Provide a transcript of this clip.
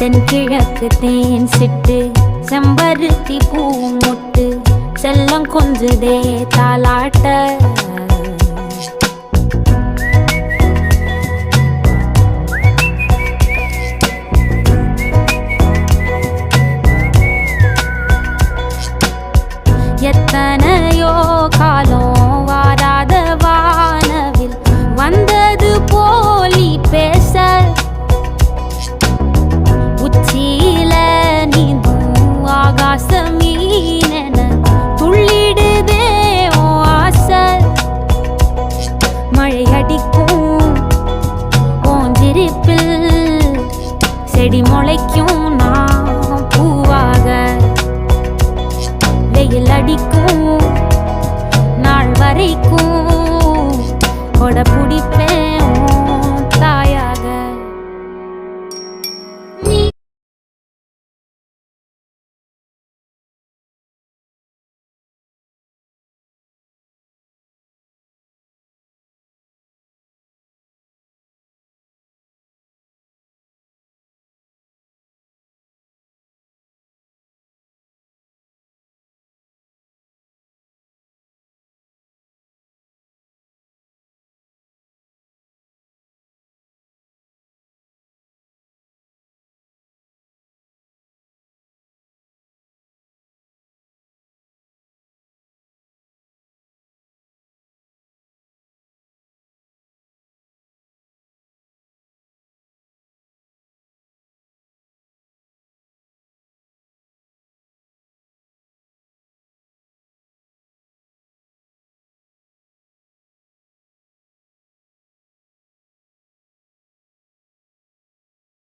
தென்கிழக்கு தேன் சிட்டு செம்பருத்தி பூ முட்டு செல்லம் கொஞ்சுதே தாலாட்ட எத்தனையோ காலம் வாராத வானவில் வந்தது போலி பேச உச்சியில நீந்தும் ஆகாச மீனென துள்ளிடுதே ஓ ஆசை மழை அடிக்கும் ஓஞ்சிருப்பில் செடி முளைக்கும் நான் பூவாக வெயில் அடிக்கும் நாள் வரைக்கும் கொடை பிடிப்பேன்